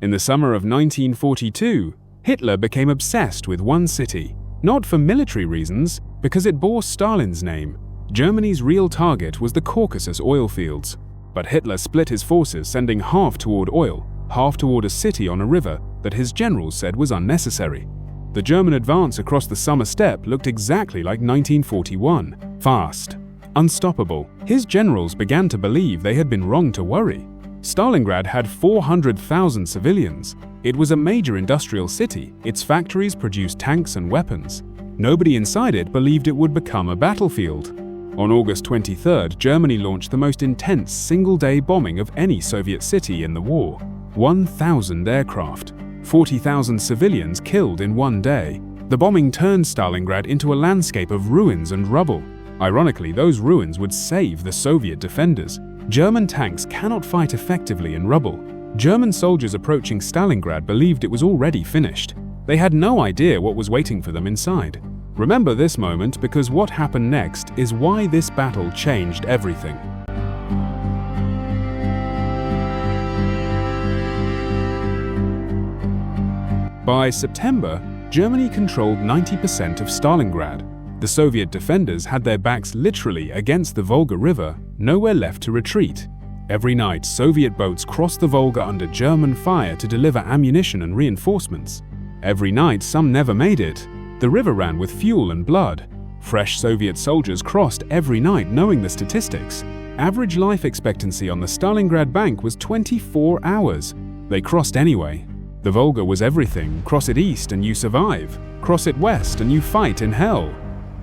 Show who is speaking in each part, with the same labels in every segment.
Speaker 1: In the summer of 1942, Hitler became obsessed with one city, not for military reasons, because it bore Stalin's name. Germany's real target was the Caucasus oil fields. But Hitler split his forces, sending half toward oil, half toward a city on a river that his generals said was unnecessary. The German advance across the summer steppe looked exactly like 1941. Fast, unstoppable. His generals began to believe they had been wrong to worry. Stalingrad had 400,000 civilians. It was a major industrial city. Its factories produced tanks and weapons. Nobody inside it believed it would become a battlefield. On August 23rd, Germany launched the most intense single-day bombing of any Soviet city in the war. 1,000 aircraft, 40,000 civilians killed in one day. The bombing turned Stalingrad into a landscape of ruins and rubble. Ironically, those ruins would save the Soviet defenders. German tanks cannot fight effectively in rubble. German soldiers approaching Stalingrad believed it was already finished. They had no idea what was waiting for them inside. Remember this moment, because what happened next is why this battle changed everything. By September, Germany controlled 90% of Stalingrad. The Soviet defenders had their backs literally against the Volga River, nowhere left to retreat. Every night, Soviet boats crossed the Volga under German fire to deliver ammunition and reinforcements. Every night, some never made it. The river ran with fuel and blood. Fresh Soviet soldiers crossed every night, knowing the statistics. Average life expectancy on the Stalingrad bank was 24 hours. They crossed anyway. The Volga was everything. Cross it east and you survive. Cross it west and you fight in hell.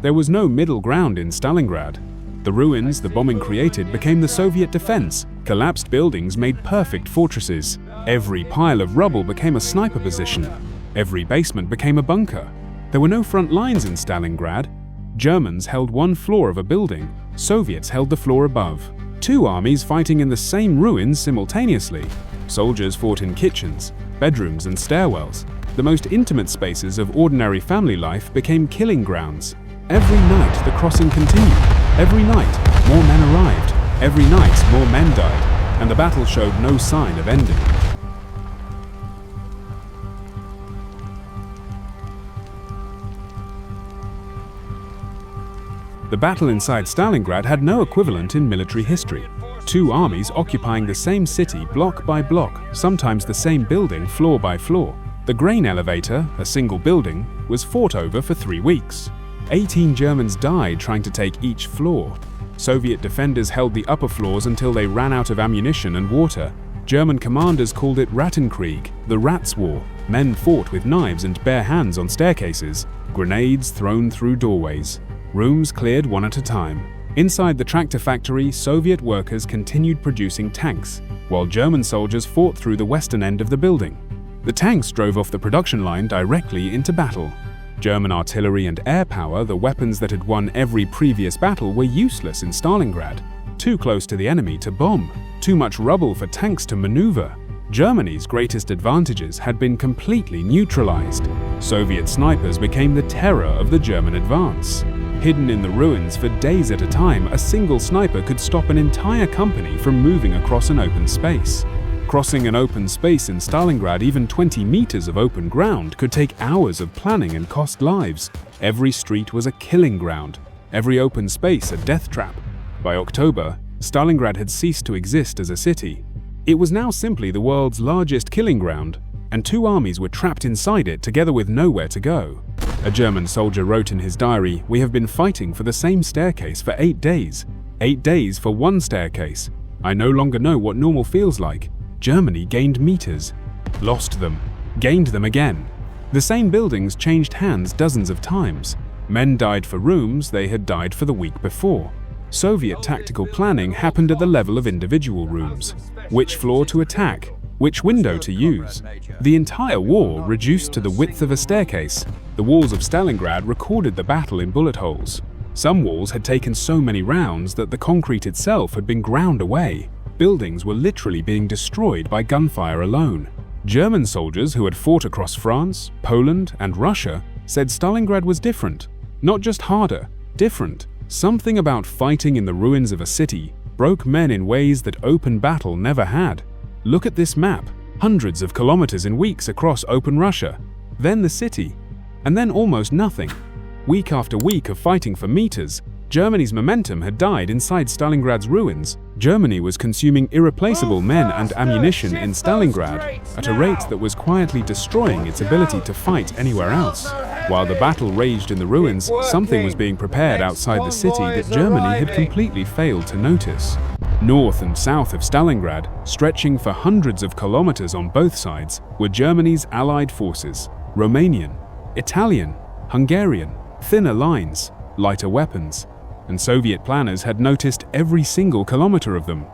Speaker 1: There was no middle ground in Stalingrad. The ruins the bombing created became the Soviet defense. Collapsed buildings made perfect fortresses. Every pile of rubble became a sniper position. Every basement became a bunker. There were no front lines in Stalingrad. Germans held one floor of a building. Soviets held the floor above. Two armies fighting in the same ruins simultaneously. Soldiers fought in kitchens, bedrooms and stairwells. The most intimate spaces of ordinary family life became killing grounds. Every night the crossing continued. Every night more men arrived. Every night more men died. And the battle showed no sign of ending. The battle inside Stalingrad had no equivalent in military history. Two armies occupying the same city block by block, sometimes the same building floor by floor. The grain elevator, a single building, was fought over for 3 weeks. 18 Germans died trying to take each floor. Soviet defenders held the upper floors until they ran out of ammunition and water. German commanders called it Rattenkrieg, the Rats' War. Men fought with knives and bare hands on staircases, grenades thrown through doorways. Rooms cleared one at a time. Inside the tractor factory, Soviet workers continued producing tanks, while German soldiers fought through the western end of the building. The tanks drove off the production line directly into battle. German artillery and air power, the weapons that had won every previous battle, were useless in Stalingrad. Too close to the enemy to bomb. Too much rubble for tanks to maneuver. Germany's greatest advantages had been completely neutralized. Soviet snipers became the terror of the German advance. Hidden in the ruins for days at a time, a single sniper could stop an entire company from moving across an open space. Crossing an open space in Stalingrad, even 20 meters of open ground, could take hours of planning and cost lives. Every street was a killing ground, every open space a death trap. By October, Stalingrad had ceased to exist as a city. It was now simply the world's largest killing ground, and two armies were trapped inside it together with nowhere to go. A German soldier wrote in his diary, "We have been fighting for the same staircase for 8 days. 8 days for one staircase. I no longer know what normal feels like. Germany gained meters, lost them, gained them again. The same buildings changed hands dozens of times. Men died for rooms they had died for the week before. Soviet tactical planning happened at the level of individual rooms. Which floor to attack, which window to use. The entire war reduced to the width of a staircase. The walls of Stalingrad recorded the battle in bullet holes. Some walls had taken so many rounds that the concrete itself had been ground away. Buildings were literally being destroyed by gunfire alone. German soldiers who had fought across France, Poland, and Russia said Stalingrad was different. Not just harder, different. Something about fighting in the ruins of a city broke men in ways that open battle never had. Look at this map. Hundreds of kilometers in weeks across open Russia, then the city, and then almost nothing. Week after week of fighting for meters, Germany's momentum had died inside Stalingrad's ruins. Germany was consuming irreplaceable men and ammunition in Stalingrad at a rate that was quietly destroying its ability to fight anywhere else. While the battle raged in the ruins, something was being prepared outside the city that Germany had completely failed to notice. North and south of Stalingrad, stretching for hundreds of kilometers on both sides, were Germany's allied forces: Romanian, Italian, Hungarian, thinner lines, lighter weapons, and Soviet planners had noticed every single kilometer of them.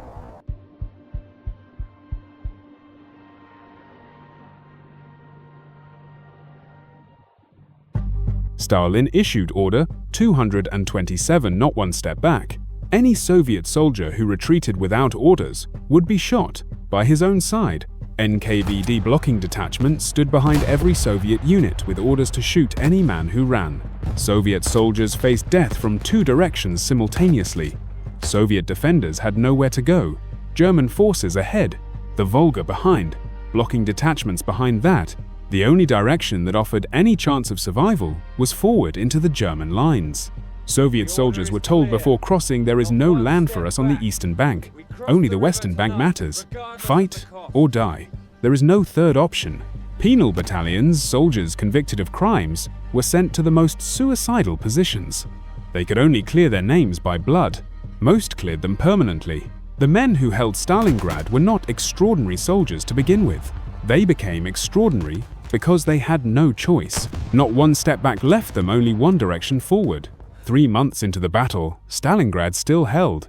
Speaker 1: Stalin issued Order 227, not one step back. Any Soviet soldier who retreated without orders would be shot by his own side. NKVD blocking detachments stood behind every Soviet unit with orders to shoot any man who ran. Soviet soldiers faced death from two directions simultaneously. Soviet defenders had nowhere to go. German forces ahead, the Volga behind, blocking detachments behind that. The only direction that offered any chance of survival was forward into the German lines. Soviet soldiers were told before crossing, there is no land for us on the eastern bank. Only the western bank matters. Fight or die. There is no third option. Penal battalions, soldiers convicted of crimes, were sent to the most suicidal positions. They could only clear their names by blood. Most cleared them permanently. The men who held Stalingrad were not extraordinary soldiers to begin with. They became extraordinary because they had no choice. Not one step back left them, only one direction forward. 3 months into the battle, Stalingrad still held.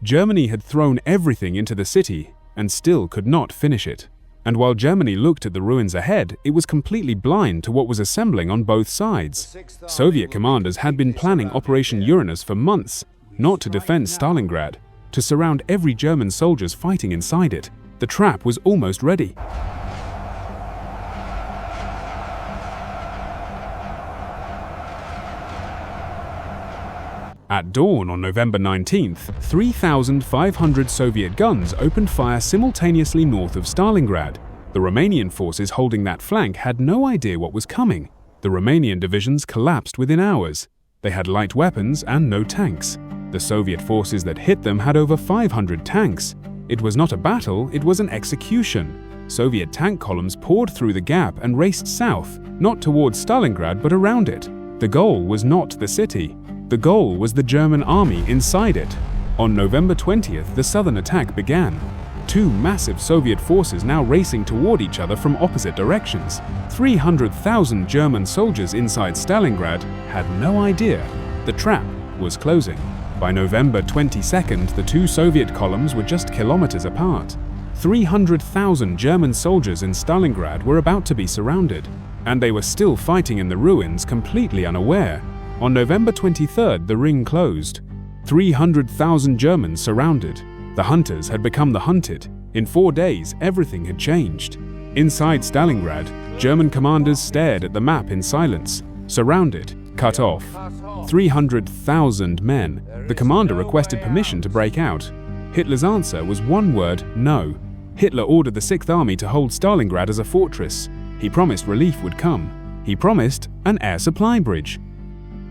Speaker 1: Germany had thrown everything into the city and still could not finish it. And while Germany looked at the ruins ahead, it was completely blind to what was assembling on both sides. Soviet commanders had been planning Operation Uranus for months, not to defend Stalingrad, to surround every German soldiers fighting inside it. The trap was almost ready. At dawn on November 19th, 3,500 Soviet guns opened fire simultaneously north of Stalingrad. The Romanian forces holding that flank had no idea what was coming. The Romanian divisions collapsed within hours. They had light weapons and no tanks. The Soviet forces that hit them had over 500 tanks. It was not a battle, it was an execution. Soviet tank columns poured through the gap and raced south, not towards Stalingrad but around it. The goal was not the city. The goal was the German army inside it. On November 20th, the southern attack began. Two massive Soviet forces now racing toward each other from opposite directions. 300,000 German soldiers inside Stalingrad had no idea the trap was closing. By November 22nd, the two Soviet columns were just kilometers apart. 300,000 German soldiers in Stalingrad were about to be surrounded, and they were still fighting in the ruins, completely unaware. On November 23rd, the ring closed. 300,000 Germans surrounded. The hunters had become the hunted. In 4 days, everything had changed. Inside Stalingrad, German commanders stared at the map in silence. Surrounded, cut off. 300,000 men. The commander requested permission to break out. Hitler's answer was one word: no. Hitler ordered the 6th Army to hold Stalingrad as a fortress. He promised relief would come. He promised an air supply bridge.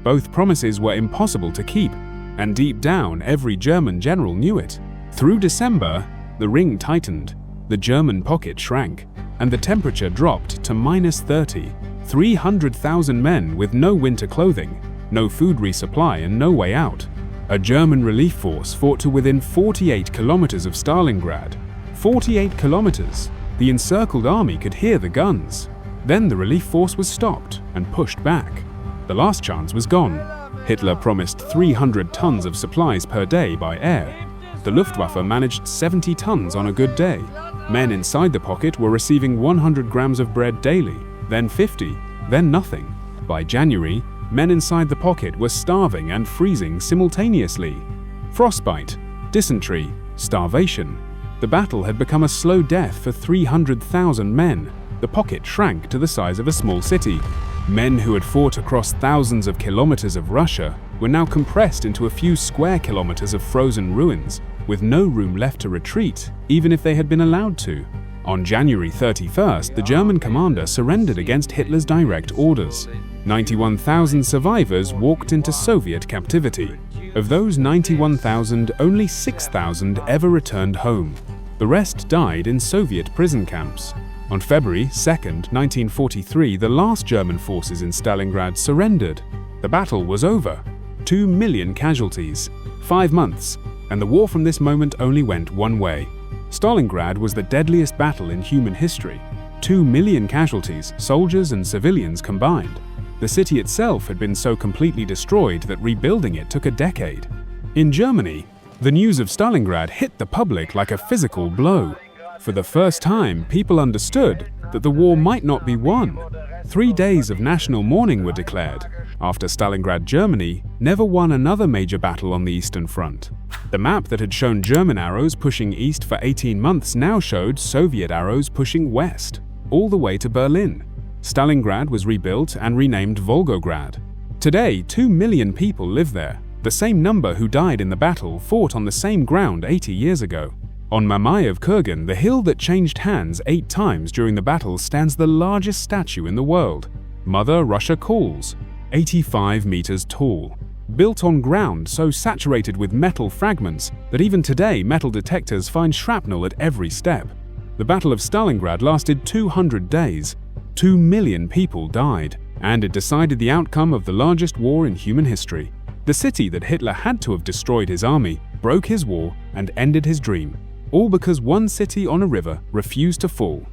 Speaker 1: Both promises were impossible to keep, and deep down, every German general knew it. Through December, the ring tightened, the German pocket shrank, and the temperature dropped to -30. 300,000 men with no winter clothing, no food resupply, and no way out. A German relief force fought to within 48 kilometers of Stalingrad. 48 kilometers! The encircled army could hear the guns. Then the relief force was stopped and pushed back. The last chance was gone. Hitler promised 300 tons of supplies per day by air. The Luftwaffe managed 70 tons on a good day. Men inside the pocket were receiving 100 grams of bread daily, then 50, then nothing. By January, men inside the pocket were starving and freezing simultaneously. Frostbite, dysentery, starvation. The battle had become a slow death for 300,000 men. The pocket shrank to the size of a small city. Men who had fought across thousands of kilometers of Russia were now compressed into a few square kilometers of frozen ruins, with no room left to retreat, even if they had been allowed to. On January 31st, the German commander surrendered against Hitler's direct orders. 91,000 survivors walked into Soviet captivity. Of those 91,000, only 6,000 ever returned home. The rest died in Soviet prison camps. On February 2, 1943, the last German forces in Stalingrad surrendered. The battle was over. 2 million casualties, 5 months, and the war from this moment only went one way. Stalingrad was the deadliest battle in human history. 2 million casualties, soldiers and civilians combined. The city itself had been so completely destroyed that rebuilding it took a decade. In Germany, the news of Stalingrad hit the public like a physical blow. For the first time, people understood that the war might not be won. 3 days of national mourning were declared. After Stalingrad, Germany never won another major battle on the Eastern Front. The map that had shown German arrows pushing east for 18 months now showed Soviet arrows pushing west, all the way to Berlin. Stalingrad was rebuilt and renamed Volgograd. Today, 2 million people live there. The same number who died in the battle fought on the same ground 80 years ago. On Mamayev Kurgan, the hill that changed hands 8 times during the battle, stands the largest statue in the world. Mother Russia Calls, 85 meters tall. Built on ground so saturated with metal fragments that even today metal detectors find shrapnel at every step. The Battle of Stalingrad lasted 200 days. 2 million people died, and it decided the outcome of the largest war in human history. The city that Hitler had to have destroyed his army broke his war and ended his dream, all because one city on a river refused to fall.